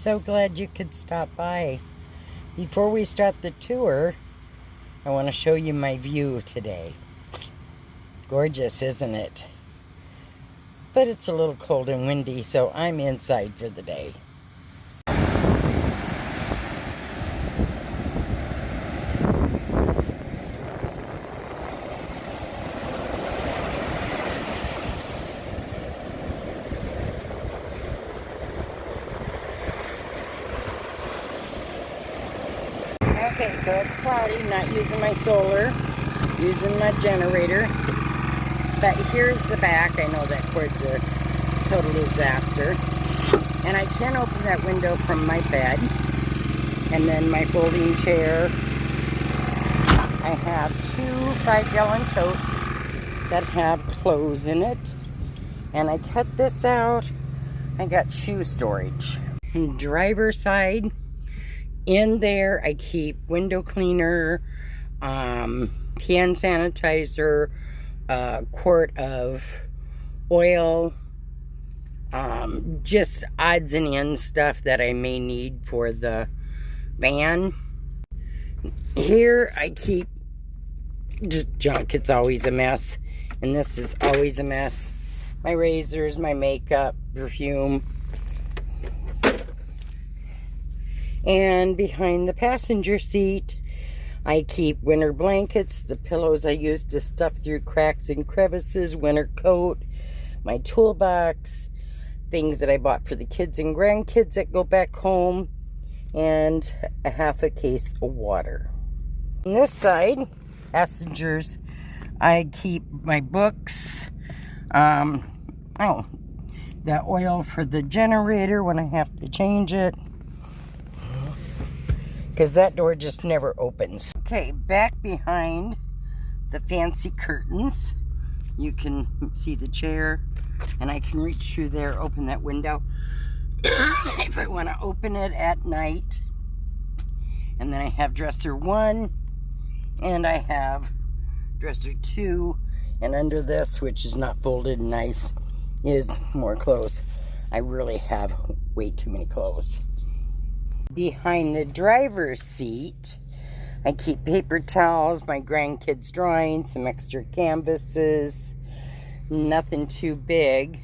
so glad you could stop by. Before we start the tour, I want to show you my view today. Gorgeous, isn't it? But it's a little cold and windy, so I'm inside for the day. Okay, so it's cloudy, not using my solar, using my generator. But here's the back. I know that cord's a total disaster. And I can open that window from my bed. And then my folding chair. I have 2 5-gallon totes that have clothes in it. And I cut this out. I got shoe storage. And driver's side. In there, I keep window cleaner, hand sanitizer, a quart of oil, just odds and ends stuff that I may need for the van. Here, I keep just junk. It's always a mess, and this is always a mess. My razors, my makeup, perfume. And behind the passenger seat, I keep winter blankets, the pillows I use to stuff through cracks and crevices, winter coat, my toolbox, things that I bought for the kids and grandkids that go back home, and a half a case of water. On this side, passengers, I keep my books, the oil for the generator when I have to change it, because that door just never opens. Okay, back behind the fancy curtains, you can see the chair, and I can reach through there, open that window if I want to open it at night. And then I have dresser 1, and I have dresser 2, and under this, which is not folded nice, is more clothes. I really have way too many clothes. Behind the driver's seat, I keep paper towels, my grandkids' drawings, some extra canvases, nothing too big.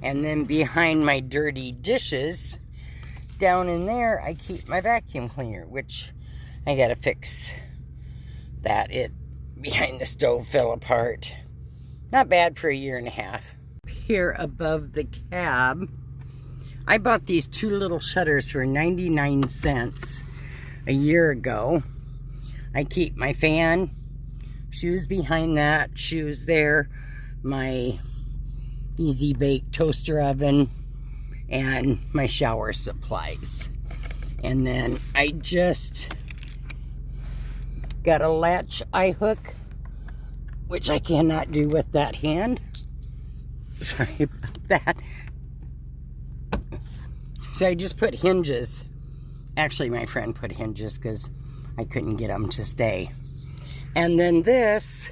And then behind my dirty dishes, down in there, I keep my vacuum cleaner, which I gotta fix that. It behind the stove fell apart. Not bad for a year and a half. Here above the cab, I bought these 2 little shutters for 99 cents a year ago. I keep my fan, shoes behind that, shoes there, my Easy Bake toaster oven, and my shower supplies. And then I just got a latch eye hook, which I cannot do with that hand. Sorry about that. So I just put hinges. Actually, my friend put hinges because I couldn't get them to stay. And then this,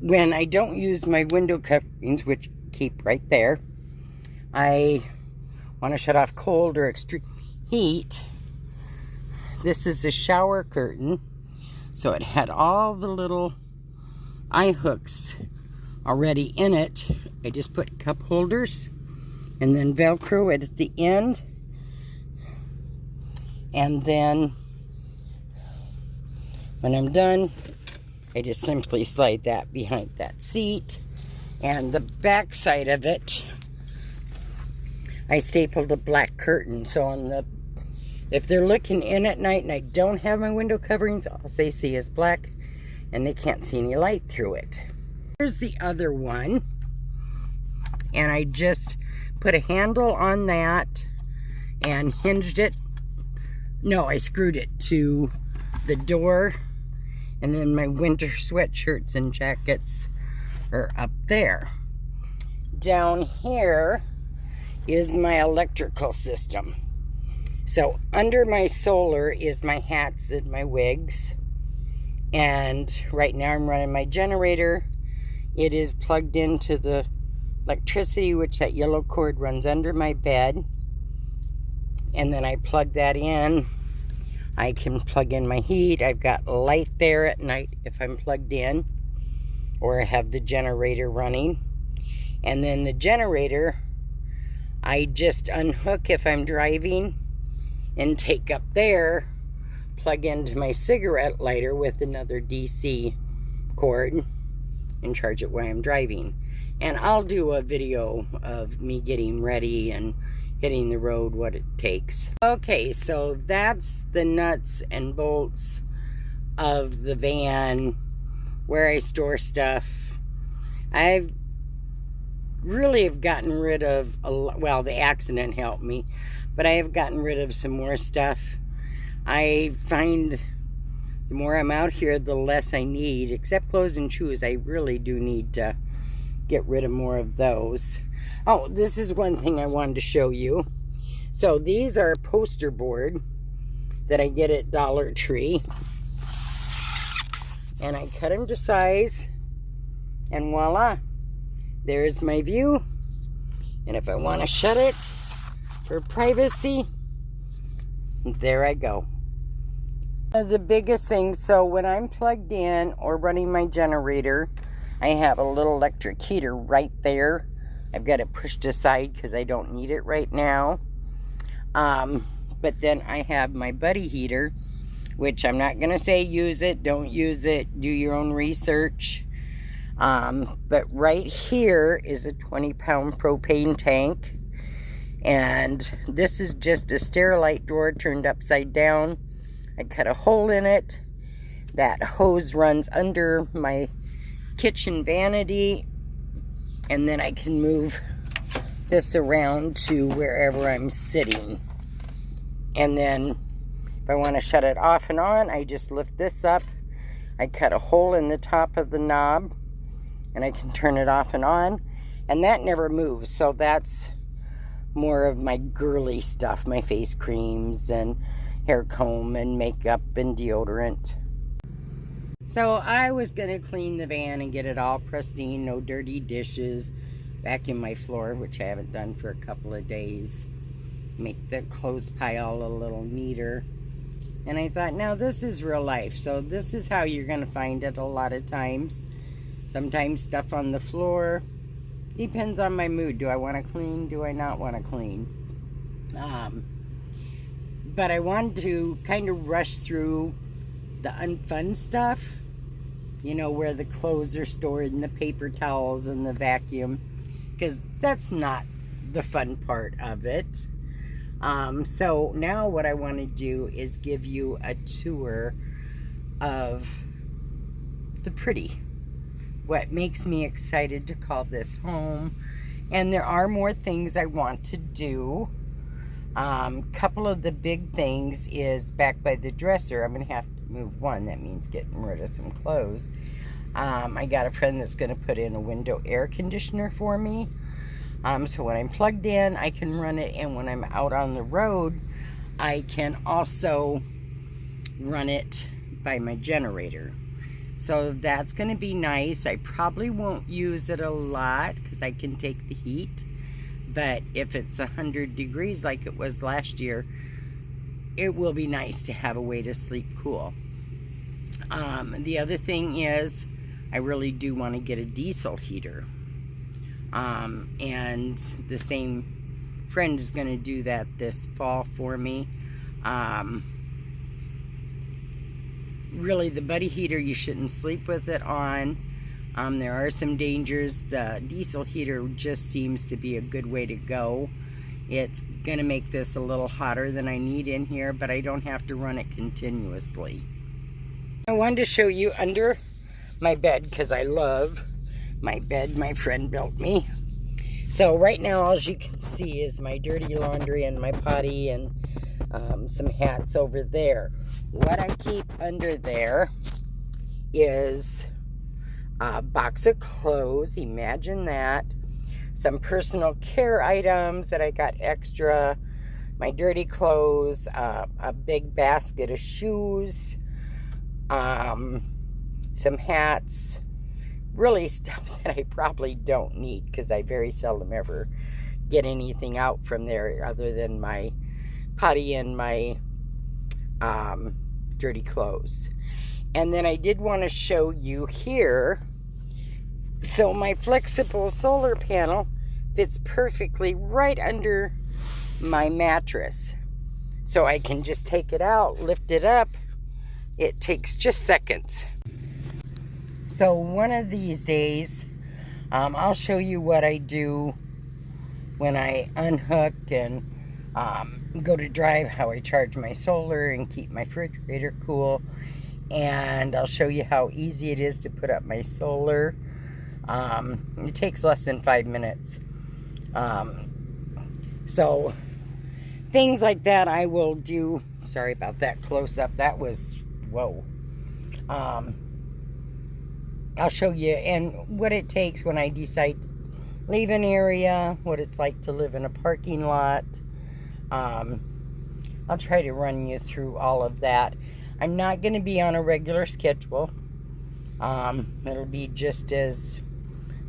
when I don't use my window coverings, which keep right there, I want to shut off cold or extreme heat. This is a shower curtain. So it had all the little eye hooks already in it. I just put cup holders and then Velcro it at the end, and then when I'm done, I just simply slide that behind that seat. And the back side of it, I stapled a black curtain, so on the, if they're looking in at night and I don't have my window coverings, all they see is black and they can't see any light through it. Here's the other one, and I just put a handle on that and hinged it. No, I screwed it to the door, and then my winter sweatshirts and jackets are up there. Down here is my electrical system. So under my solar is my hats and my wigs, and right now I'm running my generator. It is plugged into the electricity, which that yellow cord runs under my bed. And then I plug that in. I can plug in my heat. I've got light there at night if I'm plugged in, or I have the generator running. And then the generator, I just unhook if I'm driving and take up there, plug into my cigarette lighter with another DC cord, and charge it while I'm driving. And I'll do a video of me getting ready and hitting the road, what it takes. Okay, so that's the nuts and bolts of the van, where I store stuff. I've really have gotten rid of, well, the accident helped me, but I have gotten rid of some more stuff. I find the more I'm out here, the less I need, except clothes and shoes. I really do need to get rid of more of those. Oh, this is one thing I wanted to show you. So these are poster board that I get at Dollar Tree. And I cut them to size. And voila, there's my view. And if I want to shut it for privacy, there I go. The biggest thing, so when I'm plugged in or running my generator, I have a little electric heater right there. I've got it pushed aside because I don't need it right now. But then I have my buddy heater, which I'm not going to say use it, don't use it, do your own research. But right here is a 20-pound propane tank. And this is just a Sterilite drawer turned upside down. I cut a hole in it. That hose runs under my kitchen vanity. And then I can move this around to wherever I'm sitting. And then if I want to shut it off and on, I just lift this up. I cut a hole in the top of the knob, and I can turn it off and on. And that never moves, so that's more of my girly stuff, my face creams and hair comb and makeup and deodorant. So I was going to clean the van and get it all pristine, no dirty dishes, vacuum my floor, which I haven't done for a couple of days, make the clothes pile a little neater. And I thought, now this is real life, so this is how you're going to find it a lot of times. Sometimes stuff on the floor. Depends on my mood. Do I want to clean? Do I not want to clean? But I wanted to kind of rush through the unfun stuff, you know, where the clothes are stored and the paper towels and the vacuum, because that's not the fun part of it. So now what I want to do is give you a tour of the pretty, what makes me excited to call this home. And there are more things I want to do. Couple of the big things is back by the dresser. I'm going to have to move one. That means getting rid of some clothes. I got a friend that's going to put in a window air conditioner for me. So when I'm plugged in, I can run it. And when I'm out on the road, I can also run it by my generator. So that's going to be nice. I probably won't use it a lot because I can take the heat. But if it's 100 degrees like it was last year, it will be nice to have a way to sleep cool. The other thing is, I really do want to get a diesel heater. And the same friend is going to do that this fall for me. Really, the buddy heater, you shouldn't sleep with it on. There are some dangers. The diesel heater just seems to be a good way to go. It's going to make this a little hotter than I need in here, but I don't have to run it continuously. I wanted to show you under my bed because I love my bed my friend built me. So right now, all you can see is my dirty laundry and my potty and some hats over there. What I keep under there is a box of clothes, imagine that. Some personal care items that I got extra. My dirty clothes, a big basket of shoes, some hats. Really stuff that I probably don't need because I very seldom ever get anything out from there other than my potty in my dirty clothes. And then I did want to show you here. So my flexible solar panel fits perfectly right under my mattress. So I can just take it out, lift it up. It takes just seconds. So one of these days, I'll show you what I do when I unhook and go to drive, how I charge my solar and keep my refrigerator cool. And I'll show you how easy it is to put up my solar. It takes less than 5 minutes. So things like that I will do. Sorry about that close up. That was, whoa. I'll show you and what it takes when I decide to leave an area, what it's like to live in a parking lot. I'll try to run you through all of that. I'm not going to be on a regular schedule. It'll be just as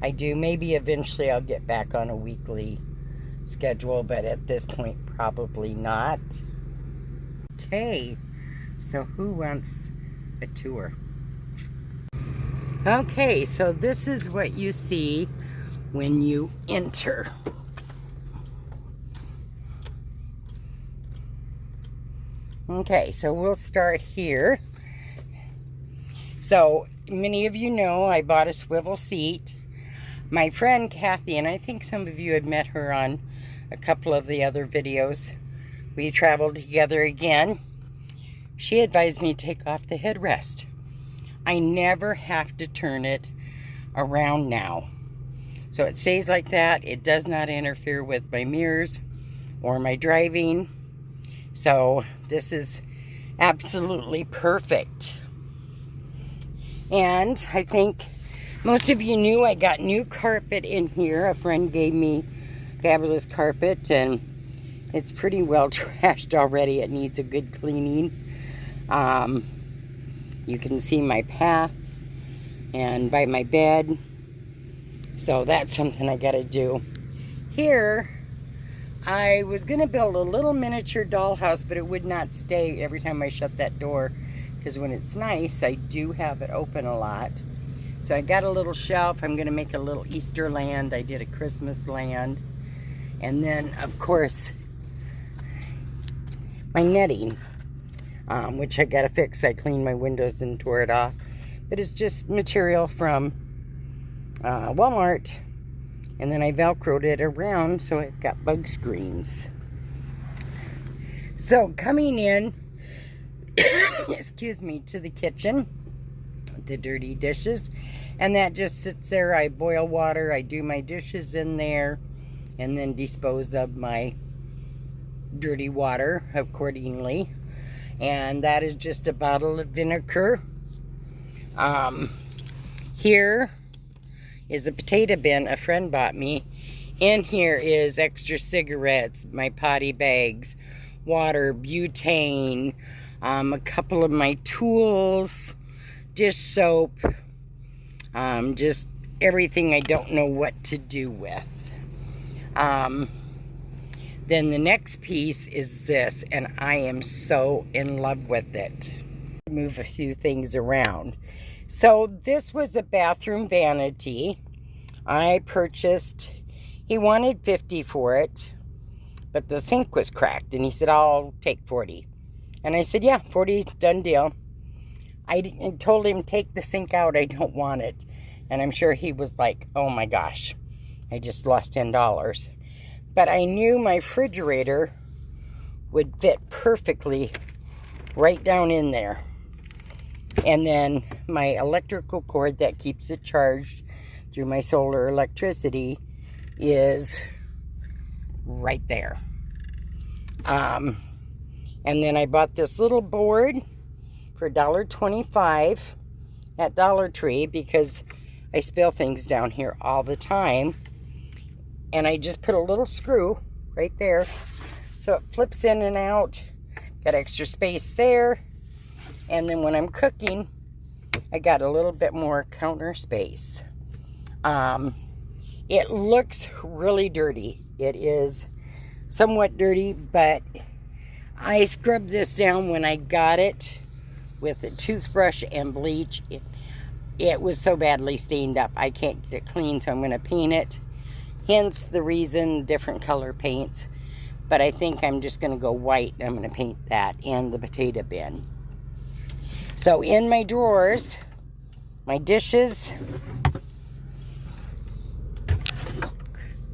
I do. Maybe eventually I'll get back on a weekly schedule, but at this point, probably not. Okay, so who wants a tour? Okay, so this is what you see when you enter. Okay, so we'll start here. So many of you know I bought a swivel seat. My friend Kathy, and I think some of you had met her on a couple of the other videos, we traveled together again. She advised me to take off the headrest. I never have to turn it around now. So it stays like that. It does not interfere with my mirrors or my driving. So this is absolutely perfect. And I think most of you knew I got new carpet in here. A friend gave me fabulous carpet and it's pretty well trashed already. It needs a good cleaning. You can see my path and by my bed. So that's something I gotta do. Here, I was gonna build a little miniature dollhouse, but it would not stay every time I shut that door, because when it's nice, I do have it open a lot. So I got a little shelf. I'm gonna make a little Easter land. I did a Christmas land. And then, of course, my netting, which I gotta fix. I cleaned my windows and tore it off. But it's just material from Walmart. And then I Velcroed it around so it got bug screens. So coming in, excuse me, to the kitchen, the dirty dishes. And that just sits there. I boil water. I do my dishes in there. And then dispose of my dirty water accordingly. And that is just a bottle of vinegar. Here is a potato bin a friend bought me. In here is extra cigarettes, my potty bags, water, butane, a couple of my tools, dish soap, just everything I don't know what to do with. Then the next piece is this, and I am so in love with it. Move a few things around. So this was a bathroom vanity. I purchased, he wanted $50 for it, but the sink was cracked, and he said, I'll take $40. And I said, yeah, $40, done deal. I told him, take the sink out, I don't want it. And I'm sure he was like, oh my gosh, I just lost $10. But I knew my refrigerator would fit perfectly right down in there. And then my electrical cord that keeps it charged through my solar electricity is right there. And then I bought this little board for $1.25 at Dollar Tree because I spill things down here all the time. And I just put a little screw right there so it flips in and out. Got extra space there. And then when I'm cooking, I got a little bit more counter space. It looks really dirty. It is somewhat dirty, but I scrubbed this down when I got it with a toothbrush and bleach. It was so badly stained up. I can't get it clean, so I'm going to paint it. Hence the reason, different color paints. But I think I'm just going to go white. I'm going to paint that and the potato bin. So in my drawers, my dishes,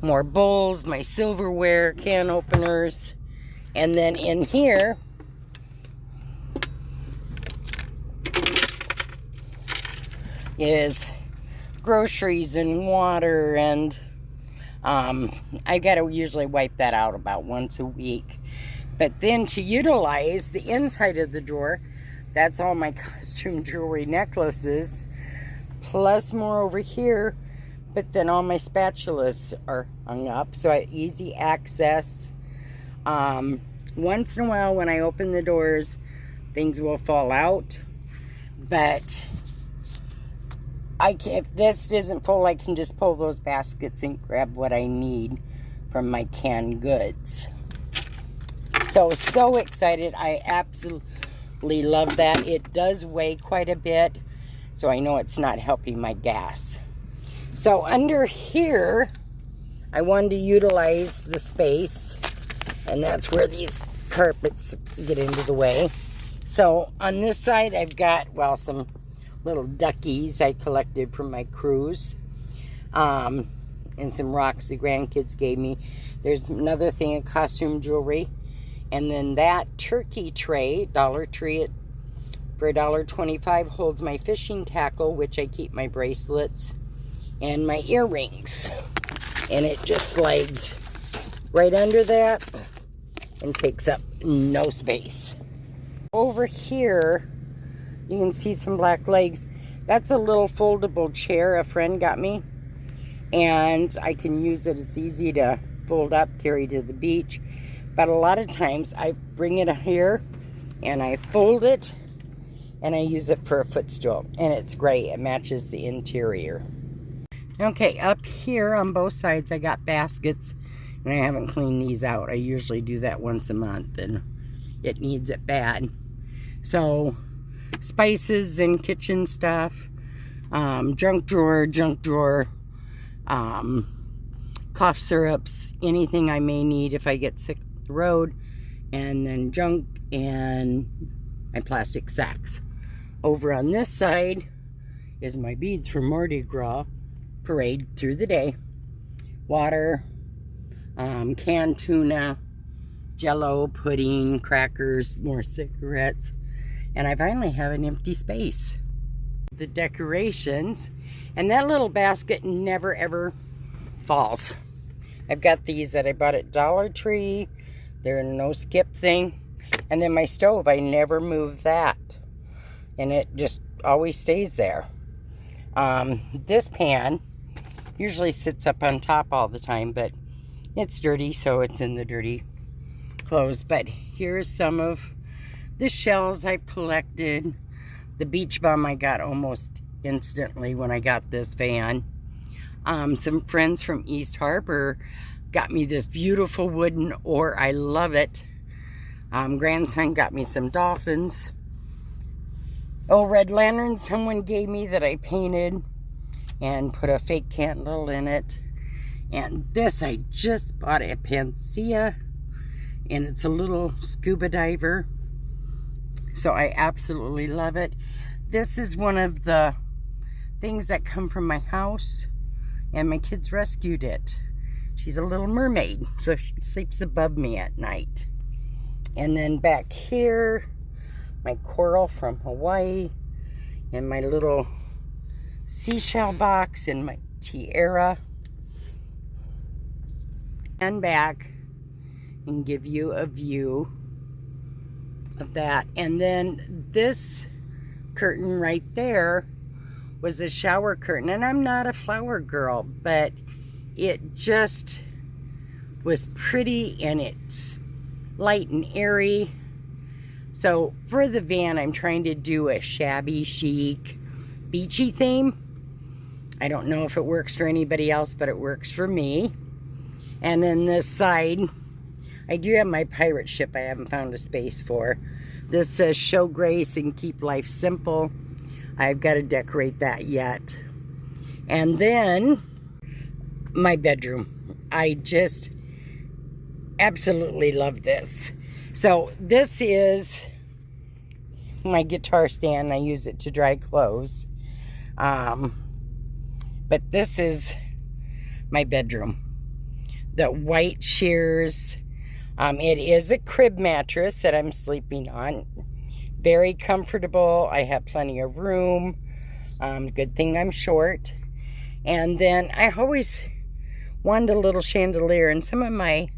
more bowls, my silverware, can openers, and then in here, is groceries and water, and I gotta usually wipe that out about once a week. But then to utilize the inside of the drawer, that's all my costume jewelry necklaces, plus more over here. But then all my spatulas are hung up, so I easy access. Once in a while when I open the doors, things will fall out. But if this isn't full, I can just pull those baskets and grab what I need from my canned goods. So excited. I absolutely love that. It does weigh quite a bit, so I know it's not helping my gas. So under here, I wanted to utilize the space, and that's where these carpets get into the way. So on this side, I've got, well, some little duckies I collected from my cruise, and some rocks the grandkids gave me. There's another thing of costume jewelry, and then that turkey tray, Dollar Tree, for $1.25 holds my fishing tackle, which I keep my bracelets and my earrings, and it just slides right under that and takes up no space. Over here you can see some black legs. That's a little foldable chair a friend got me, and I can use it. It's easy to fold up, carry to the beach. But a lot of times I bring it here and I fold it and I use it for a footstool, and it's great. It matches the interior. Okay, up here on both sides I got baskets, and I haven't cleaned these out. I usually do that once a month, and it needs it bad. So spices and kitchen stuff, junk drawer, cough syrups, anything I may need if I get sick on the road, and then junk and my plastic sacks. Over on this side is my beads for Mardi Gras parade through the day. Water, canned tuna, Jello, pudding, crackers, more cigarettes, and I finally have an empty space. The decorations, and that little basket never ever falls. I've got these that I bought at Dollar Tree. They're a no skip thing. And then my stove, I never move that, and it just always stays there. This pan usually sits up on top all the time, but it's dirty, so it's in the dirty clothes. But here's some of the shells I've collected. The beach bum I got almost instantly when I got this van. Some friends from East Harbor got me this beautiful wooden oar. I love it. Grandson got me some dolphins. Oh, red lanterns someone gave me that I painted and put a fake candle in it. And this I just bought at Panacea, and it's a little scuba diver. So I absolutely love it. This is one of the things that come from my house, and my kids rescued it. She's a little mermaid, so she sleeps above me at night. And then back here, my coral from Hawaii, and my little seashell box, and my tiara. And back and give you a view of that. And then this curtain right there was a shower curtain, and I'm not a flower girl, but it just was pretty, and it's light and airy. So for the van, I'm trying to do a shabby chic beachy theme. I don't know if it works for anybody else, but it works for me. And then this side, I do have my pirate ship I haven't found a space for. This says show grace and keep life simple. I've got to decorate that yet. And then my bedroom. I just absolutely love this. So this is my guitar stand. I use it to dry clothes. But this is my bedroom. The white sheers. It is a crib mattress that I'm sleeping on. Very comfortable. I have plenty of room. Good thing I'm short. And then I always wanted a little chandelier, and some of my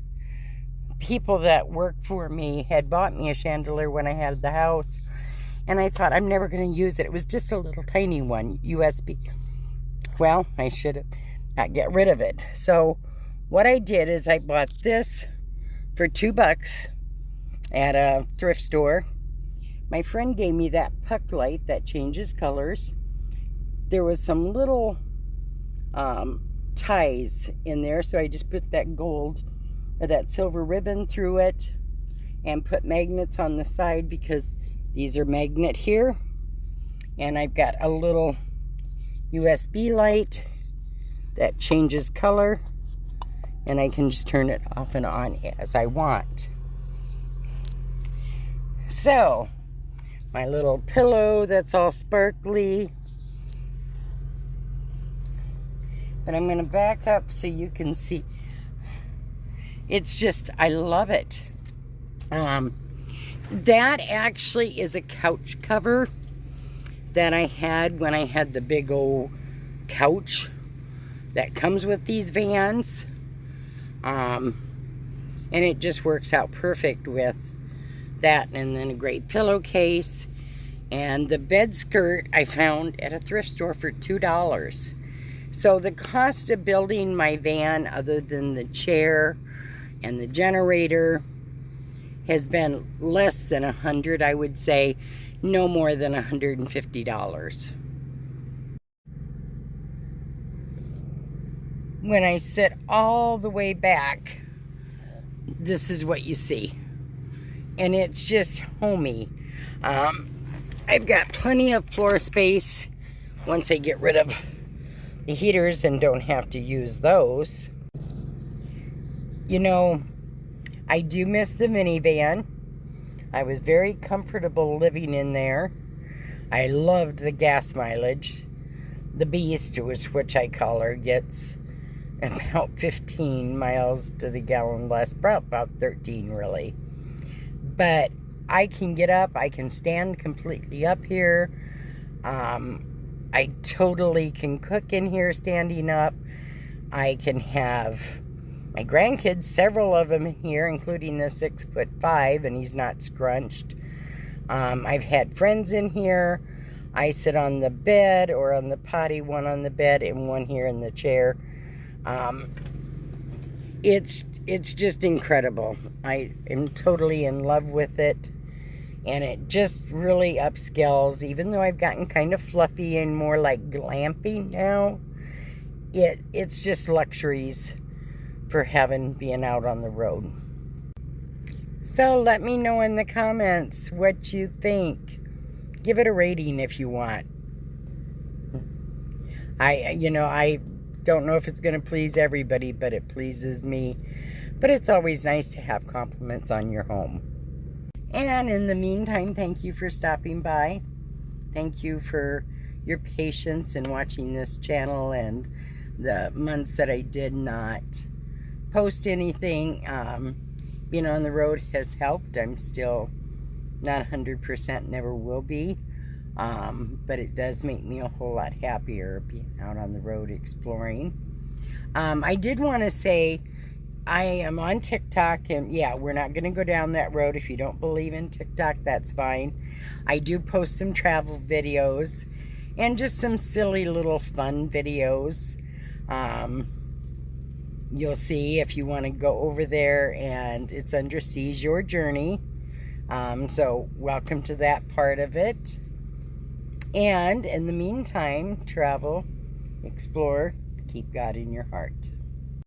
people that work for me had bought me a chandelier when I had the house, and I thought I'm never going to use it. It was just a little tiny one, USB. Well, I should have not get rid of it. So what I did is I bought this for $2 at a thrift store. My friend gave me that puck light that changes colors. There was some little ties in there, so I just put that gold or that silver ribbon through it and put magnets on the side because these are magnet here. And I've got a little USB light that changes color, and I can just turn it off and on as I want. So my little pillow that's all sparkly. But I'm going to back up so you can see. It's just, I love it. That actually is a couch cover that I had when I had the big old couch that comes with these vans. And it just works out perfect with that, and then a great pillowcase. And the bed skirt I found at a thrift store for $2. So the cost of building my van, other than the chair and the generator, has been less than $100, I would say, no more than $150. When I sit all the way back, this is what you see. And it's just homey. I've got plenty of floor space once I get rid of the heaters and don't have to use those. You know, I do miss the minivan. I was very comfortable living in there. I loved the gas mileage. The beast, which I call her, gets about 15 miles to the gallon less, about 13 really. But I can get up, I can stand completely up here. I totally can cook in here standing up. I can have my grandkids, several of them here, including the 6'5", and he's not scrunched. I've had friends in here. I sit on the bed or on the potty, one on the bed and one here in the chair. It's just incredible. I am totally in love with it. And it just really upscales, even though I've gotten kind of fluffy and more like glamping now. It's just luxuries for being out on the road. So let me know in the comments what you think. Give it a rating if you want. I don't know if it's going to please everybody, but it pleases me. But it's always nice to have compliments on your home. And in the meantime, thank you for stopping by. Thank you for your patience in watching this channel and the months that I did not post anything. Being on the road has helped. I'm still not 100%, never will be. But it does make me a whole lot happier being out on the road exploring. I did want to say, I am on TikTok, and yeah, we're not going to go down that road. If you don't believe in TikTok, that's fine. I do post some travel videos and just some silly little fun videos. You'll see if you want to go over there, and it's under Seize Your Journey. So welcome to that part of it. And in the meantime, travel, explore, keep God in your heart.